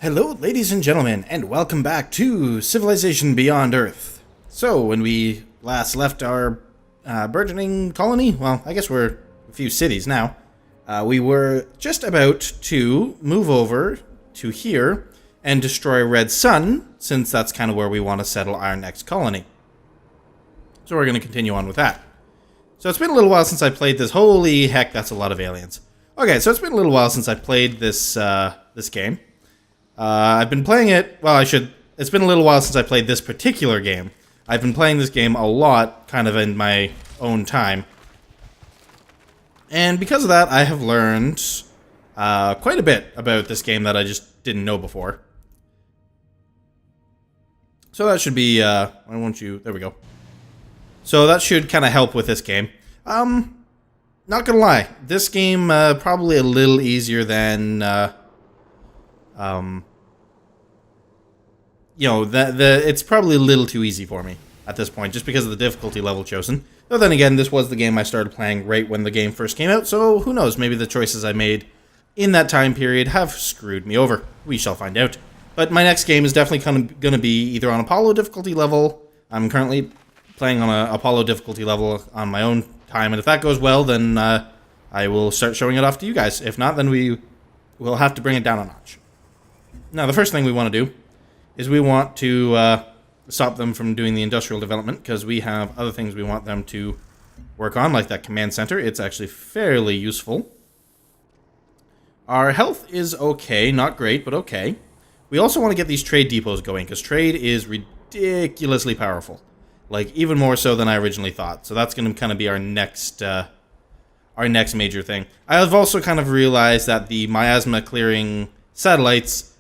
Hello, ladies and gentlemen, and welcome back to Civilization Beyond Earth. So, when we last left our burgeoning colony, well, I guess we're a few cities now, we were just about to move over to here and destroy Red Sun, since that's kind of where we want to settle our next colony. So we're going to continue on with that. So it's been a little while since I played this. Holy heck, that's a lot of aliens. Okay, so it's been a little while since I played this this game. I've been playing it, it's been a little while since I played this particular game. I've been playing this game a lot, kind of in my own time. And because of that, I have learned quite a bit about this game that I just didn't know before. So that should be, why won't you, there we go. So that should kind of help with this game. Not gonna lie, this game probably a little easier than it's probably a little too easy for me at this point, just because of the difficulty level chosen. Though then again, this was the game I started playing right when the game first came out, so who knows, maybe the choices I made in that time period have screwed me over. We shall find out. But my next game is definitely going to be either on Apollo difficulty level. I'm currently playing on a Apollo difficulty level on my own time, and if that goes well, then I will start showing it off to you guys. If not, then we will have to bring it down a notch. Now, the first thing we want to do is we want to stop them from doing the industrial development, because we have other things we want them to work on, like that command center. It's actually fairly useful. Our health is okay, not great, but okay. We also want to get these trade depots going, because trade is ridiculously powerful. Like, even more so than I originally thought. So that's going to kind of be our next major thing. I have also kind of realized that the miasma clearing satellites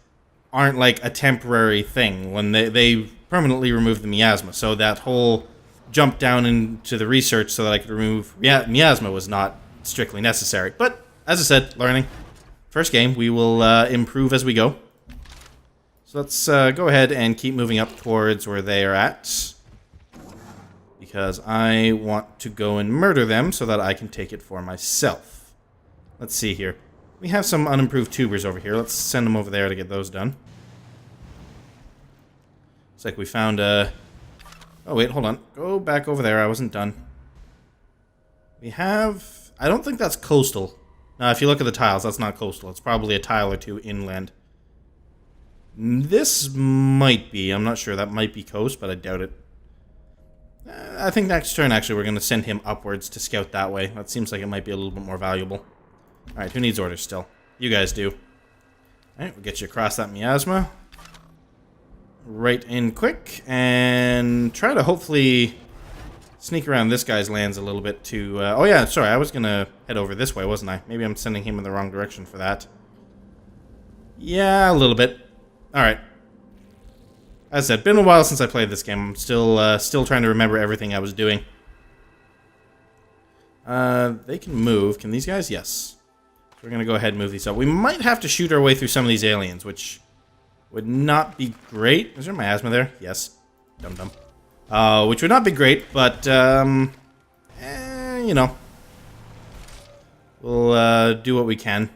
aren't like a temporary thing when they permanently remove the miasma. So that whole jump down into the research so that I could remove miasma was not strictly necessary. But, as I said, learning. First game, we will improve as we go. So let's go ahead and keep moving up towards where they are at, because I want to go and murder them so that I can take it for myself. Let's see here. We have some unimproved tubers over here. Let's send them over there to get those done. Looks like we found a... Oh, wait, hold on. Go back over there. I wasn't done. We have... I don't think that's coastal. Now, if you look at the tiles, that's not coastal. It's probably a tile or two inland. This might be. I'm not sure. That might be coast, but I doubt it. I think next turn, actually, we're going to send him upwards to scout that way. That seems like it might be a little bit more valuable. Alright, who needs orders still? You guys do. Alright, we'll get you across that miasma. Right in quick. And try to hopefully sneak around this guy's lands a little bit to... oh yeah, sorry, I was going to head over this way, wasn't I? Maybe I'm sending him in the wrong direction for that. Yeah, a little bit. Alright. As I said, been a while since I played this game. I'm still trying to remember everything I was doing. They can move. Can these guys? Yes. So we're going to go ahead and move these up. We might have to shoot our way through some of these aliens, which would not be great. Is there miasma there? Yes. Dum-dum. Which would not be great, but, you know. We'll do what we can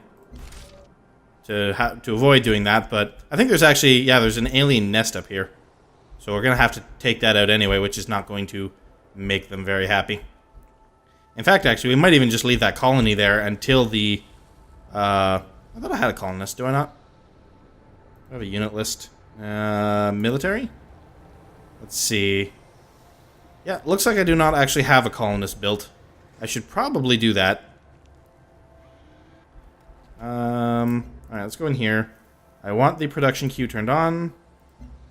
to avoid doing that, but I think there's actually, yeah, there's an alien nest up here. So we're going to have to take that out anyway, which is not going to make them very happy. In fact, actually, we might even just leave that colony there until the... I thought I had a colonist, do I not? I have a unit list. Military? Let's see. Yeah, looks like I do not actually have a colonist built. I should probably do that. Alright, let's go in here. I want the production queue turned on.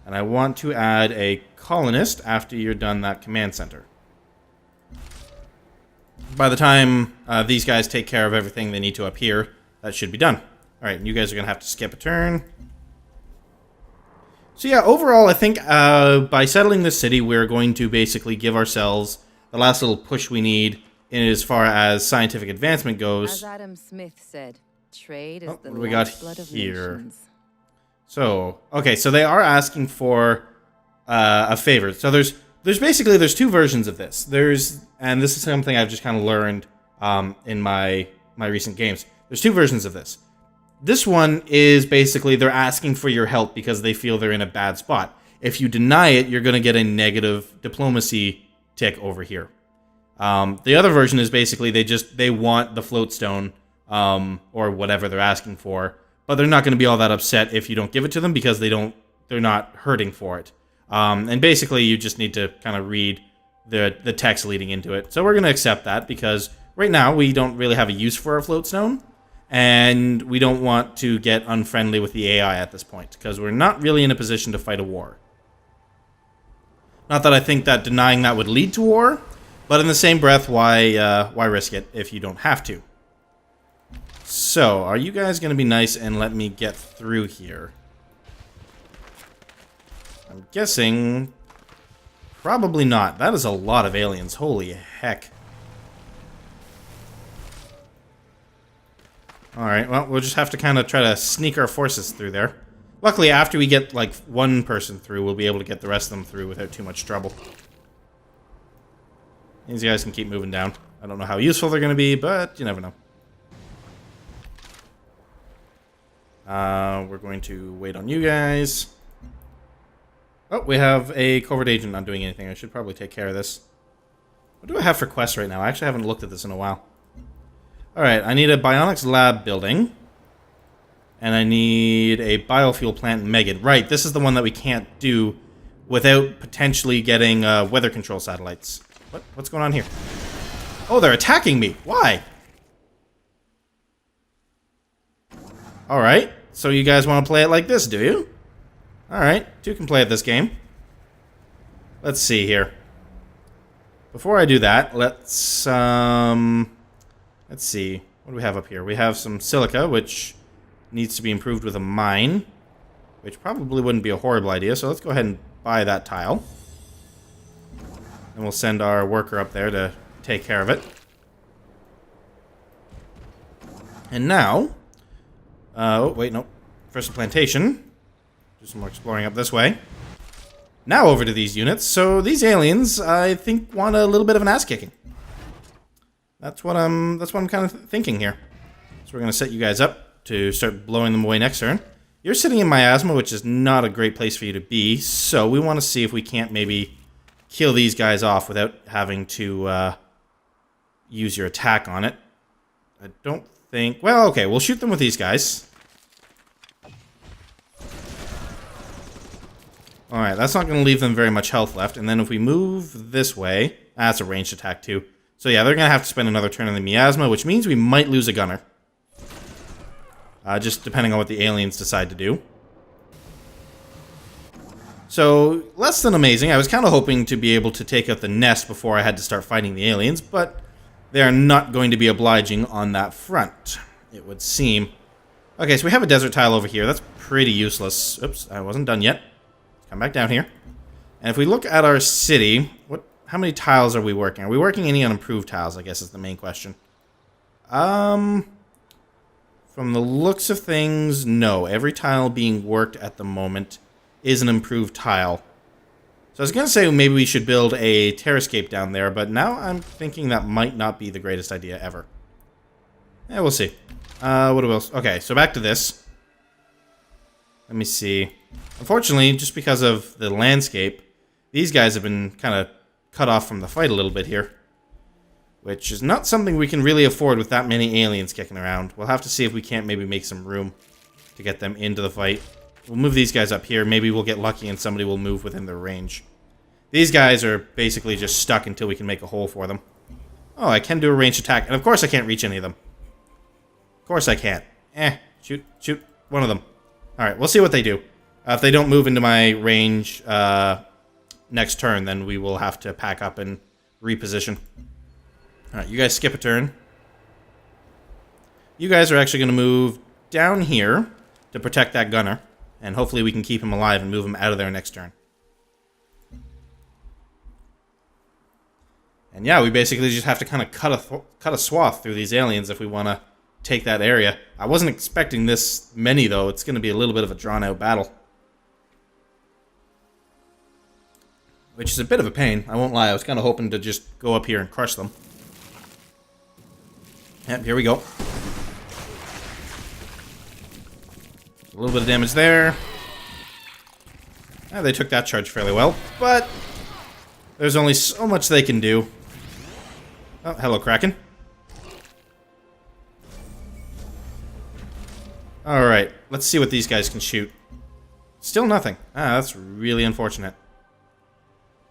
And I want to add a colonist after you're done that command center. By the time these guys take care of everything they need to up here, that should be done. Alright, you guys are going to have to skip a turn. So yeah, overall, I think by settling this city, we're going to basically give ourselves the last little push we need in as far as scientific advancement goes. As Adam Smith said, trade is the what do we got lifeblood of here? nations. So, okay, so they are asking for a favor. So there's two versions of this. And this is something I've just kind of learned in my recent games. There's two versions of this. This one is basically they're asking for your help because they feel they're in a bad spot. If you deny it, you're going to get a negative diplomacy tick over here. The other version is basically they want the floatstone or whatever they're asking for, but they're not going to be all that upset if you don't give it to them because they're not hurting for it. And basically, you just need to kind of read the text leading into it. So we're going to accept that because right now we don't really have a use for our floatstone. And we don't want to get unfriendly with the AI at this point, because we're not really in a position to fight a war. Not that I think that denying that would lead to war, but in the same breath, why risk it if you don't have to? So, are you guys going to be nice and let me get through here? I'm guessing probably not. That is a lot of aliens. Holy heck. Alright, well, we'll just have to kind of try to sneak our forces through there. Luckily, after we get, like, one person through, we'll be able to get the rest of them through without too much trouble. These guys can keep moving down. I don't know how useful they're going to be, but you never know. We're going to wait on you guys. Oh, we have a covert agent not doing anything. I should probably take care of this. What do I have for quests right now? I actually haven't looked at this in a while. Alright, I need a bionics lab building. And I need a biofuel plant in Megid. Right, this is the one that we can't do without potentially getting weather control satellites. What's going on here? Oh, they're attacking me. Why? Alright, so you guys want to play it like this, do you? Alright, two can play at this game. Let's see here. Before I do that, let's see. What do we have up here? We have some silica, which needs to be improved with a mine, which probably wouldn't be a horrible idea, so let's go ahead and buy that tile. And we'll send our worker up there to take care of it. And now... oh, wait, no. First a plantation. Do some more exploring up this way. Now over to these units. So these aliens, I think, want a little bit of an ass-kicking. That's what I'm kind of thinking here. So we're going to set you guys up to start blowing them away next turn. You're sitting in miasma, which is not a great place for you to be, so we want to see if we can't maybe kill these guys off without having to use your attack on it. I don't think... well, okay, we'll shoot them with these guys. Alright, that's not going to leave them very much health left, and then if we move this way... that's a ranged attack too. So yeah, they're going to have to spend another turn on the miasma, which means we might lose a gunner. Just depending on what the aliens decide to do. So, less than amazing. I was kind of hoping to be able to take out the nest before I had to start fighting the aliens, but they are not going to be obliging on that front, it would seem. Okay, so we have a desert tile over here. That's pretty useless. Oops, I wasn't done yet. Let's come back down here. And if we look at our city, how many tiles are we working? Are we working any unimproved tiles, I guess is the main question. From the looks of things, no. Every tile being worked at the moment is an improved tile. So I was going to say maybe we should build a terrascape down there, but now I'm thinking that might not be the greatest idea ever. Yeah, we'll see. What else? Okay, so back to this. Let me see. Unfortunately, just because of the landscape, these guys have been kind of cut off from the fight a little bit here. Which is not something we can really afford with that many aliens kicking around. We'll have to see if we can't maybe make some room to get them into the fight. We'll move these guys up here. Maybe we'll get lucky and somebody will move within their range. These guys are basically just stuck until we can make a hole for them. Oh, I can do a ranged attack. And of course I can't reach any of them. Of course I can't. Shoot one of them. Alright, we'll see what they do. If they don't move into my range next turn, then we will have to pack up and reposition. Alright, you guys skip a turn. You guys are actually going to move down here to protect that gunner. And hopefully we can keep him alive and move him out of there next turn. And yeah, we basically just have to kind of cut a swath through these aliens if we want to take that area. I wasn't expecting this many, though. It's going to be a little bit of a drawn-out battle. Which is a bit of a pain, I won't lie. I was kind of hoping to just go up here and crush them. Yep, here we go. a little bit of damage there. They took that charge fairly well, but there's only so much they can do. Oh, hello, Kraken. Alright, let's see what these guys can shoot. Still nothing. That's really unfortunate.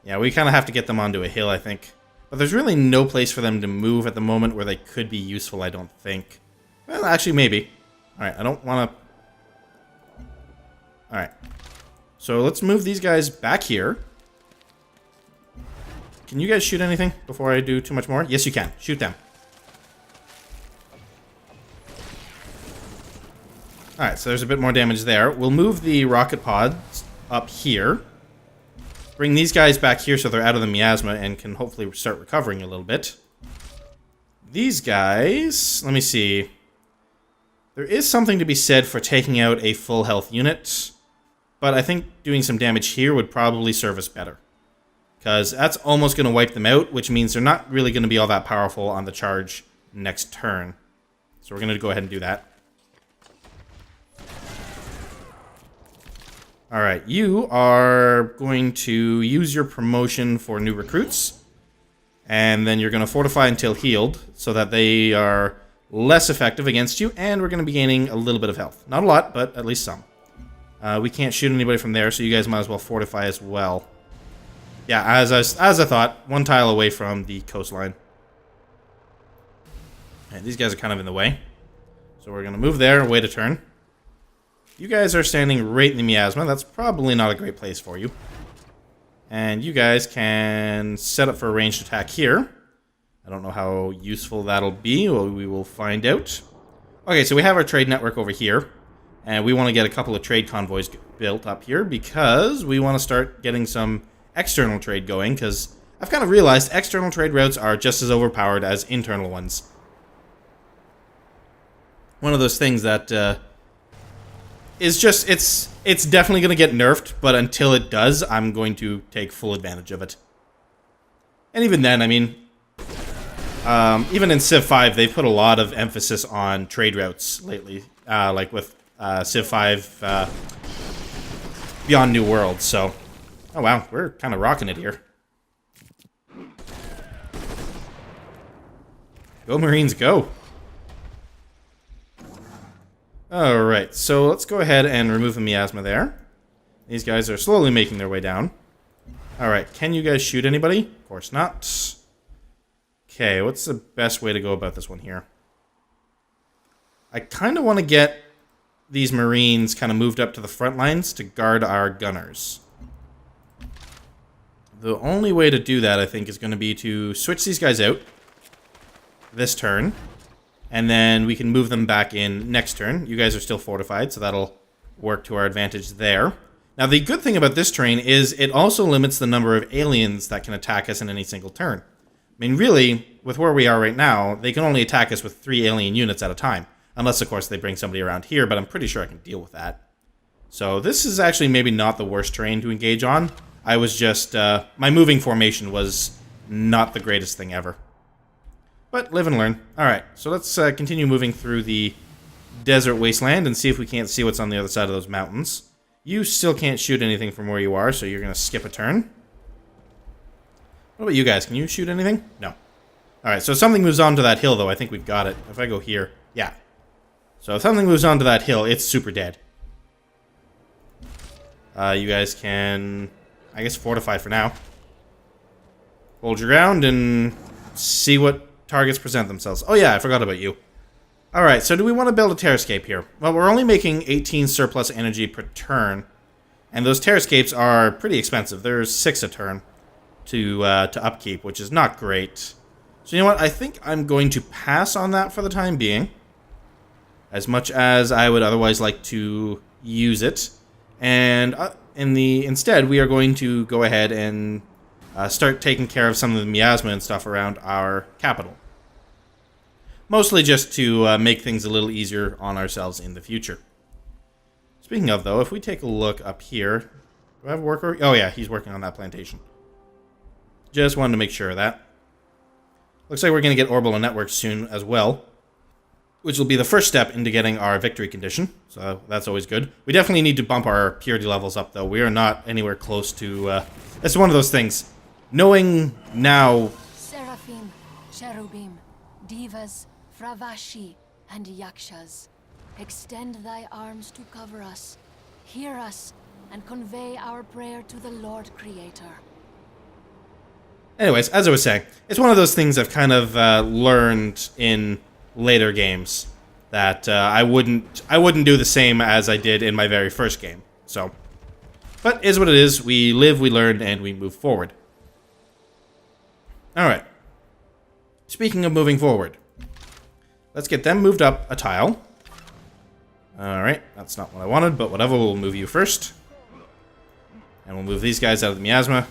Yeah, we kind of have to get them onto a hill, I think. But there's really no place for them to move at the moment where they could be useful, I don't think. Well, actually, maybe. Alright, I don't want to... Alright. So let's move these guys back here. Can you guys shoot anything before I do too much more? Yes, you can. Shoot them. Alright, so there's a bit more damage there. We'll move the rocket pods up here. Bring these guys back here so they're out of the miasma and can hopefully start recovering a little bit. These guys... Let me see. There is something to be said for taking out a full health unit. But I think doing some damage here would probably serve us better. Because that's almost going to wipe them out, which means they're not really going to be all that powerful on the charge next turn. So we're going to go ahead and do that. Alright, you are going to use your promotion for new recruits. And then you're going to fortify until healed, so that they are less effective against you. And we're going to be gaining a little bit of health. Not a lot, but at least some. We can't shoot anybody from there, so you guys might as well fortify as well. Yeah, as I thought, one tile away from the coastline. And these guys are kind of in the way. So we're going to move there, wait a turn. You guys are standing right in the miasma. That's probably not a great place for you. And you guys can set up for a ranged attack here. I don't know how useful that'll be. Well, we will find out. Okay, so we have our trade network over here. And we want to get a couple of trade convoys built up here because we want to start getting some external trade going, because I've kind of realized external trade routes are just as overpowered as internal ones. One of those things that is just, it's definitely going to get nerfed, but until it does, I'm going to take full advantage of it. And even then, I mean, even in Civ 5, they've put a lot of emphasis on trade routes lately, like with Civ 5 Beyond New Worlds, so... Oh wow, we're kind of rocking it here. Go Marines, go! Alright, so let's go ahead and remove the miasma there. These guys are slowly making their way down. Alright, can you guys shoot anybody? Of course not. Okay, what's the best way to go about this one here? I kind of want to get these Marines kind of moved up to the front lines to guard our gunners. The only way to do that, I think, is going to be to switch these guys out this turn, and then we can move them back in next turn. You guys are still fortified, so that'll work to our advantage there. Now, the good thing about this terrain is it also limits the number of aliens that can attack us in any single turn. I mean, really, with where we are right now, they can only attack us with 3 alien units at a time. Unless, of course, they bring somebody around here, but I'm pretty sure I can deal with that. So this is actually maybe not the worst terrain to engage on. I was just, my moving formation was not the greatest thing ever. But live and learn. Alright, so let's continue moving through the desert wasteland and see if we can't see what's on the other side of those mountains. You still can't shoot anything from where you are, so you're going to skip a turn. What about you guys? Can you shoot anything? No. Alright, so if something moves on to that hill, though, I think we've got it. If I go here, yeah. So if something moves on to that hill, it's super dead. You guys can... I guess fortify for now. Hold your ground and see what targets present themselves. Oh yeah, I forgot about you. Alright, so do we want to build a terrascape here? Well, we're only making 18 surplus energy per turn. And those terrascapes are pretty expensive. There's 6 a turn to upkeep, which is not great. So you know what? I think I'm going to pass on that for the time being. As much as I would otherwise like to use it. And... instead, we are going to go ahead and start taking care of some of the miasma and stuff around our capital. Mostly just to make things a little easier on ourselves in the future. Speaking of, though, if we take a look up here... Do I have a worker? Oh yeah, he's working on that plantation. Just wanted to make sure of that. Looks like we're going to get orbital networks soon as well. which will be the first step into getting our victory condition. So that's always good. We definitely need to bump our purity levels up, though. We are not anywhere close to... it's one of those things. Knowing now... Seraphim, cherubim, divas, fravashi, and yakshas, extend thy arms to cover us, hear us, and convey our prayer to the Lord Creator. Anyways, as I was saying, it's one of those things I've kind of learned in later games that I wouldn't do the same as I did in my very first game. So, but is what it is. We live, we learn, and we move forward. All right. Speaking of moving forward, let's get them moved up a tile. All right, that's not what I wanted, but whatever. We'll move you first, and we'll move these guys out of the miasma.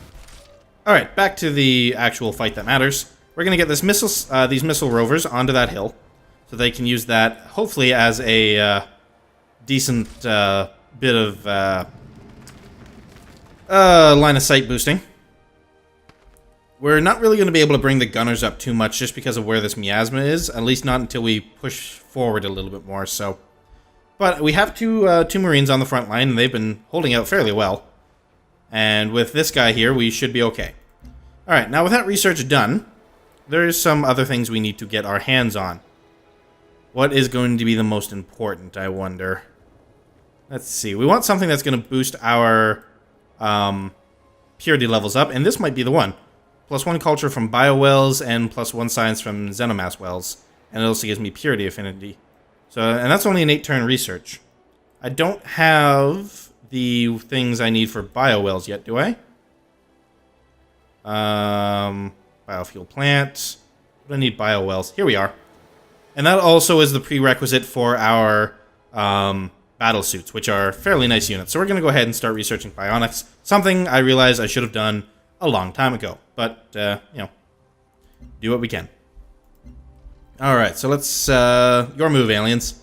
All right, back to the actual fight that matters. We're gonna get these missile rovers onto that hill, so they can use that hopefully as a decent bit of line of sight boosting. We're not really going to be able to bring the gunners up too much just because of where this miasma is, at least not until we push forward a little bit more. So, but we have two Marines on the front line, and they've been holding out fairly well. And with this guy here, we should be okay. Alright, now with that research done, there's some other things we need to get our hands on. What is going to be the most important, I wonder? Let's see. We want something that's going to boost our purity levels up, and this might be the one. +1 culture from biowells and +1 science from xenomass wells. And it also gives me purity affinity. So, and that's only an 8-turn research. I don't have the things I need for biowells yet, do I? Biofuel plant. What do I need biowells? Here we are. And that also is the prerequisite for our battle suits, which are fairly nice units. So we're going to go ahead and start researching bionics. Something I realized I should have done a long time ago. But, you know, do what we can. Alright, so let's, your move, aliens.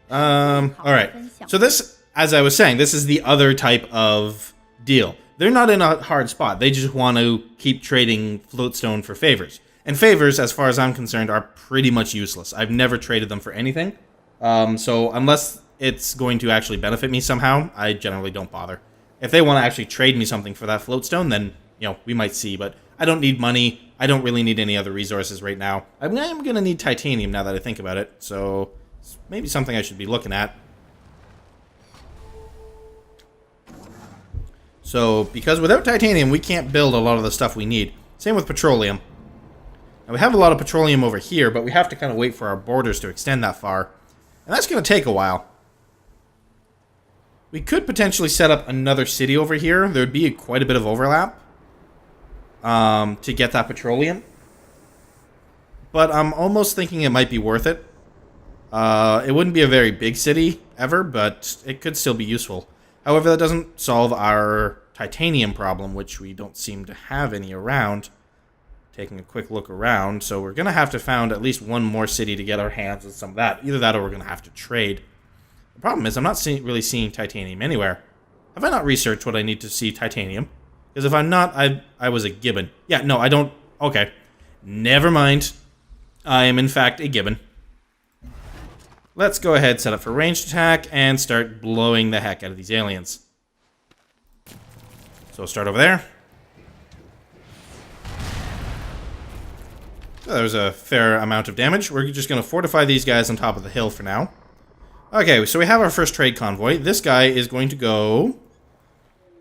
Alright. So this, as I was saying, this is the other type of deal. They're not in a hard spot. They just want to keep trading floatstone for favors. And favors, as far as I'm concerned, are pretty much useless. I've never traded them for anything. So unless it's going to actually benefit me somehow, I generally don't bother. If they want to actually trade me something for that floatstone, then, you know, we might see. But I don't need money. I don't really need any other resources right now. I'm going to need titanium now that I think about it. So it's maybe something I should be looking at. So, because without titanium, we can't build a lot of the stuff we need. Same with petroleum. Now, we have a lot of petroleum over here, but we have to kind of wait for our borders to extend that far. And that's going to take a while. We could potentially set up another city over here. There would be quite a bit of overlap to get that petroleum. But I'm almost thinking it might be worth it. It wouldn't be a very big city ever, but it could still be useful. However, that doesn't solve our titanium problem, which we don't seem to have any around. Taking a quick look around, so we're going to have to found at least one more city to get our hands on some of that. Either that or we're going to have to trade. The problem is I'm not really seeing titanium anywhere. Have I not researched what I need to see titanium? Because if I'm not, I was a gibbon. Yeah, no, I don't... Okay. Never mind. I am in fact a gibbon. Let's go ahead, set up for ranged attack, and start blowing the heck out of these aliens. So start over there. So there's a fair amount of damage. We're just going to fortify these guys on top of the hill for now. Okay, so we have our first trade convoy. This guy is going to go...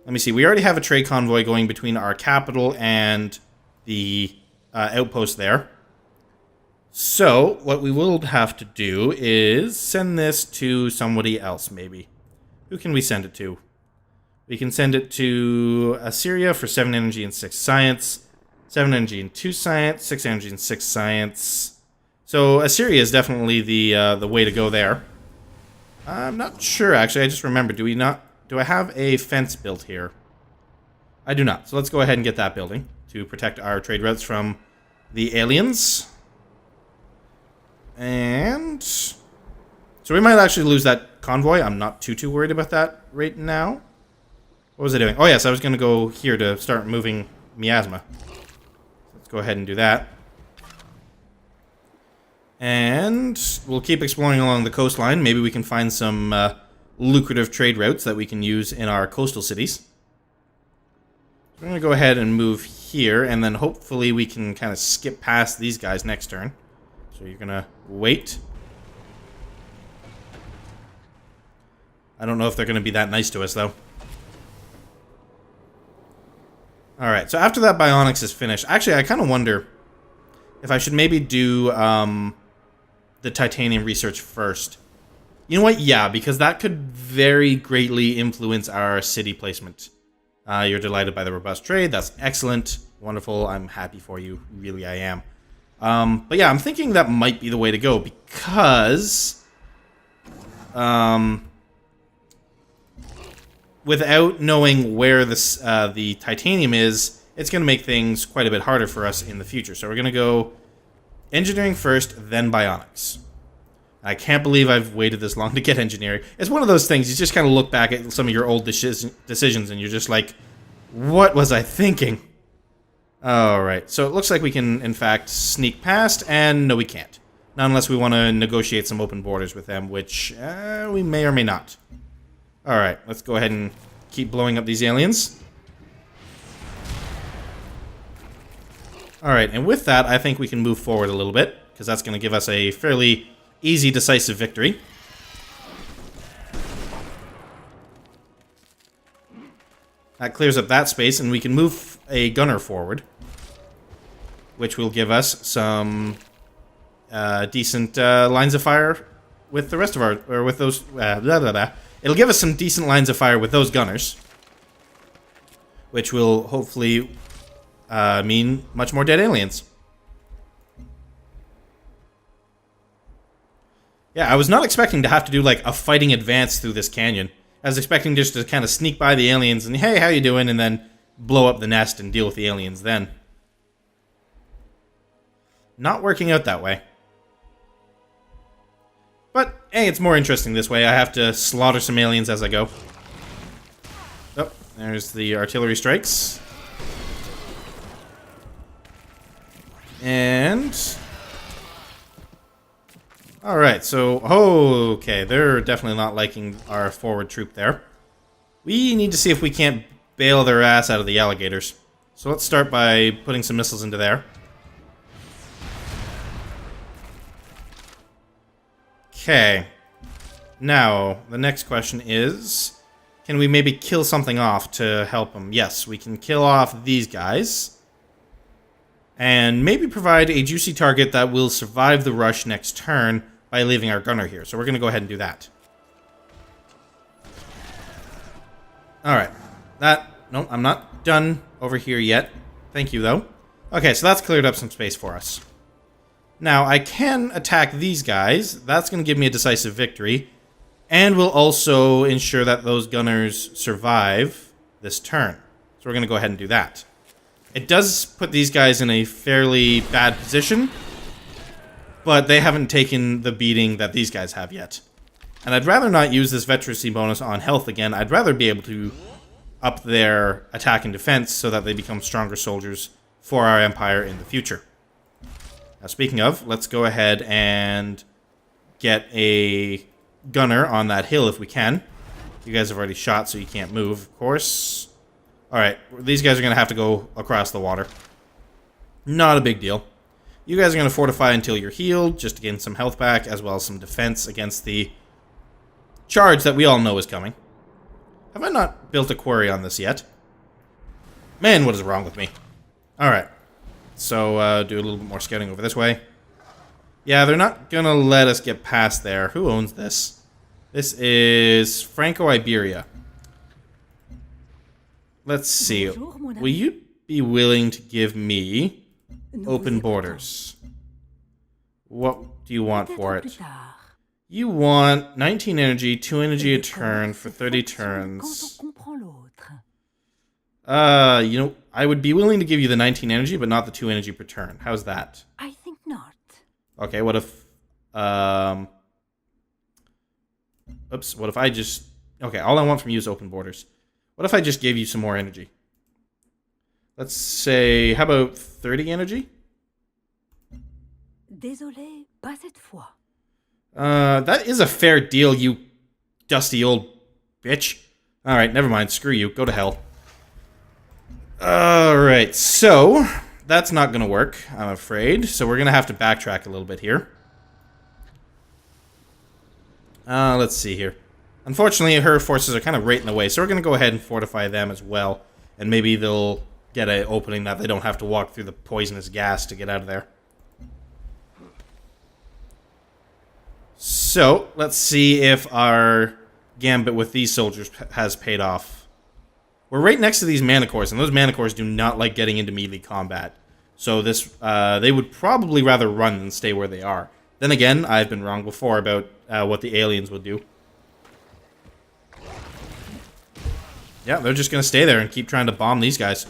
Let me see. We already have a trade convoy going between our capital and the outpost there. So, what we will have to do is send this to somebody else, maybe. Who can we send it to? We can send it to Assyria for 7 energy and 6 science. 7 energy and 2 science. 6 energy and 6 science. So, Assyria is definitely the way to go there. I'm not sure, actually. I just remembered. Do I have a fence built here? I do not. So, let's go ahead and get that building to protect our trade routes from the aliens. And so we might actually lose that convoy. I'm not too worried about that right now. What was I doing? Oh, yes, I was going to go here to start moving miasma. Let's go ahead and do that. And we'll keep exploring along the coastline. Maybe we can find some lucrative trade routes that we can use in our coastal cities. We're going to go ahead and move here, and then hopefully we can kind of skip past these guys next turn. So you're going to wait. I don't know if they're going to be that nice to us, though. Alright, so after that Bionics is finished, actually, I kind of wonder if I should maybe do the titanium research first. You know what? Yeah, because that could very greatly influence our city placement. You're delighted by the robust trade. That's excellent. Wonderful. I'm happy for you. Really, I am. But yeah, I'm thinking that might be the way to go because... without knowing where this, the titanium is, it's going to make things quite a bit harder for us in the future. So we're going to go engineering first, then bionics. I can't believe I've waited this long to get engineering. It's one of those things, you just kind of look back at some of your old decisions and you're just like, what was I thinking? Alright, so it looks like we can, in fact, sneak past, and no we can't. Not unless we want to negotiate some open borders with them, which we may or may not. Alright, let's go ahead and keep blowing up these aliens. Alright, and with that, I think we can move forward a little bit, because that's going to give us a fairly easy, decisive victory. That clears up that space, and we can move a gunner forward, which will give us some decent lines of fire with the rest of our... or with those... It'll give us some decent lines of fire with those gunners, which will hopefully mean much more dead aliens. Yeah, I was not expecting to have to do like a fighting advance through this canyon. I was expecting just to kind of sneak by the aliens and, hey, how you doing? And then blow up the nest and deal with the aliens then. Not working out that way. But, hey, it's more interesting this way. I have to slaughter some aliens as I go. Oh, there's the artillery strikes. And... alright, so... okay, they're definitely not liking our forward troop there. We need to see if we can't bail their ass out of the alligators. So let's start by putting some missiles into there. Okay. Now, the next question is... can we maybe kill something off to help them? Yes, we can kill off these guys. And maybe provide a juicy target that will survive the rush next turn by leaving our gunner here. So we're going to go ahead and do that. Alright. No, I'm not done over here yet. Thank you, though. Okay, so that's cleared up some space for us. Now, I can attack these guys. That's going to give me a decisive victory. And will also ensure that those gunners survive this turn. So we're going to go ahead and do that. It does put these guys in a fairly bad position. But they haven't taken the beating that these guys have yet. And I'd rather not use this veterancy bonus on health again. I'd rather be able to up their attack and defense so that they become stronger soldiers for our empire in the future. Now, speaking of, let's go ahead and get a gunner on that hill if we can. You guys have already shot, so you can't move, of course. Alright, these guys are going to have to go across the water. Not a big deal. You guys are going to fortify until you're healed, just to gain some health back, as well as some defense against the charge that we all know is coming. Have I not built a quarry on this yet? Man, what is wrong with me? Alright. So, do a little bit more scouting over this way. Yeah, they're not gonna let us get past there. Who owns this? This is Franco-Iberia. Let's see. Will you be willing to give me open borders? What do you want for it? You want 19 energy, 2 energy a turn for 30 turns. You know, I would be willing to give you the 19 energy, but not the 2 energy per turn. How's that? I think not. Okay, what if... oops, what if I just... okay, all I want from you is open borders. What if I just gave you some more energy? Let's say, how about 30 energy? Désolé, pas cette fois. That is a fair deal, you dusty old bitch. Alright, never mind. Screw you. Go to hell. Alright, so that's not going to work, I'm afraid. So we're going to have to backtrack a little bit here. Let's see here. Unfortunately, her forces are kind of right in the way, so we're going to go ahead and fortify them as well. And maybe they'll get an opening that they don't have to walk through the poisonous gas to get out of there. So, let's see if our gambit with these soldiers has paid off. We're right next to these Manticores, and those Manticores do not like getting into melee combat. So this, they would probably rather run than stay where they are. Then again, I've been wrong before about what the aliens would do. Yeah, they're just going to stay there and keep trying to bomb these guys.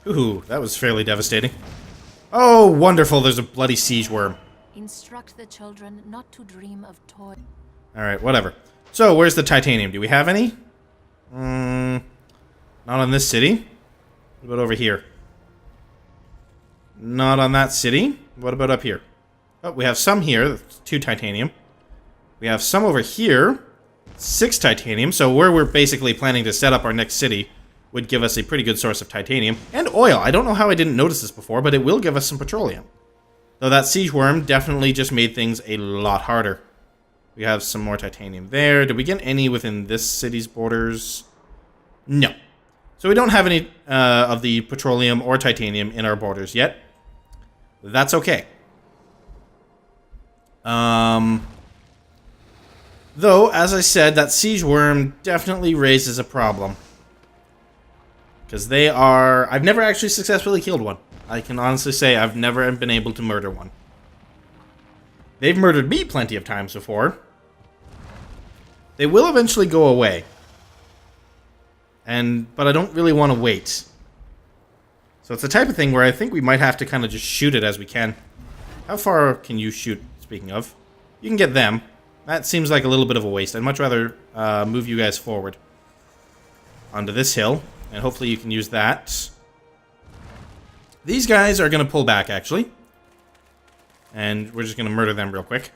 Ooh, that was fairly devastating. Oh, wonderful, there's a bloody siege worm. Instruct the children not to dream of toy. Alright, whatever. So, where's the titanium? Do we have any? Not on this city. What about over here? Not on that city. What about up here? Oh, we have some here. That's 2 titanium. We have some over here. 6 titanium. So where we're basically planning to set up our next city would give us a pretty good source of titanium. And oil. I don't know how I didn't notice this before, but it will give us some petroleum. Though that siege worm definitely just made things a lot harder. We have some more titanium there. Did we get any within this city's borders? No. So we don't have any of the petroleum or titanium in our borders yet. That's okay. Though, as I said, that siege worm definitely raises a problem. Because they are... I've never actually successfully killed one. I can honestly say I've never been able to murder one. They've murdered me plenty of times before. They will eventually go away. But I don't really want to wait. So it's the type of thing where I think we might have to kind of just shoot it as we can. How far can you shoot, speaking of? You can get them. That seems like a little bit of a waste. I'd much rather move you guys forward. Onto this hill. And hopefully you can use that. These guys are going to pull back, actually. And we're just going to murder them real quick.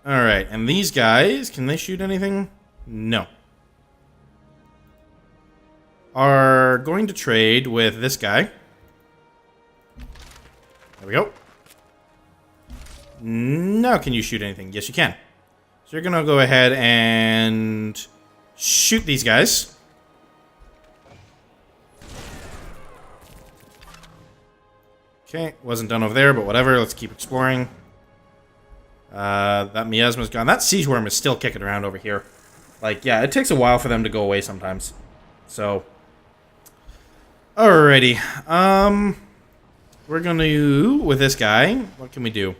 Alright, and these guys, can they shoot anything? No. Are going to trade with this guy. There we go. Now can you shoot anything? Yes, you can. So you're going to go ahead and shoot these guys. Okay, wasn't done over there, but whatever. Let's keep exploring. That miasma's gone. That siege worm is still kicking around over here. Like, yeah, it takes a while for them to go away sometimes. So, alrighty. We're going to, with this guy, what can we do?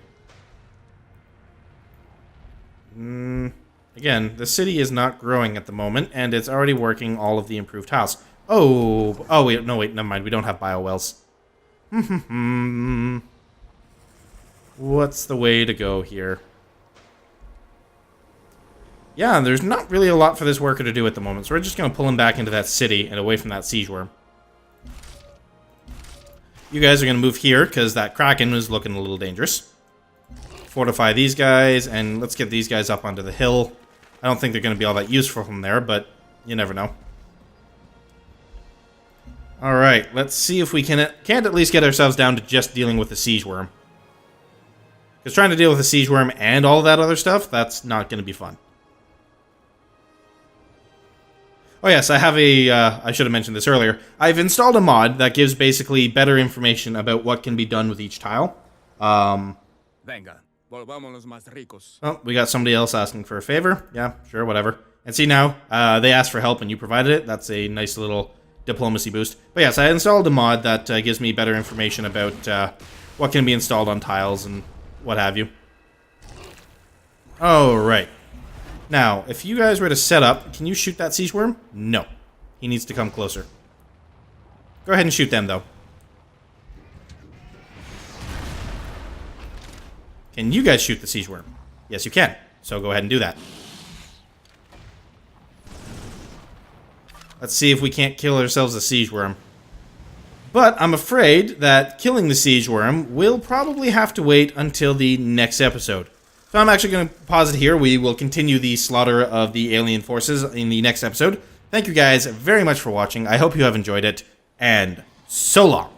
Again, the city is not growing at the moment, and it's already working all of the improved tiles. Oh, wait, no, wait, never mind. We don't have biowells. What's the way to go here? Yeah, there's not really a lot for this worker to do at the moment, so we're just going to pull him back into that city and away from that siege worm. You guys are going to move here, because that Kraken is looking a little dangerous. Fortify these guys, and let's get these guys up onto the hill. I don't think they're going to be all that useful from there, but you never know. Alright, let's see if we can't at least get ourselves down to just dealing with the siege worm. Because trying to deal with the siege worm and all that other stuff, that's not going to be fun. Oh yes, I have a, I should have mentioned this earlier. I've installed a mod that gives basically better information about what can be done with each tile. Venga, volvámonos más ricos. Oh, we got somebody else asking for a favor. Yeah, sure, whatever. And see now, they asked for help and you provided it. That's a nice little diplomacy boost. But yes, I installed a mod that gives me better information about what can be installed on tiles and what have you. Oh, right. Now, if you guys were to set up, can you shoot that siege worm? No. He needs to come closer. Go ahead and shoot them, though. Can you guys shoot the siege worm? Yes, you can. So go ahead and do that. Let's see if we can't kill ourselves a siege worm. But I'm afraid that killing the siege worm will probably have to wait until the next episode. So I'm actually going to pause it here. We will continue the slaughter of the alien forces in the next episode. Thank you guys very much for watching. I hope you have enjoyed it, and so long.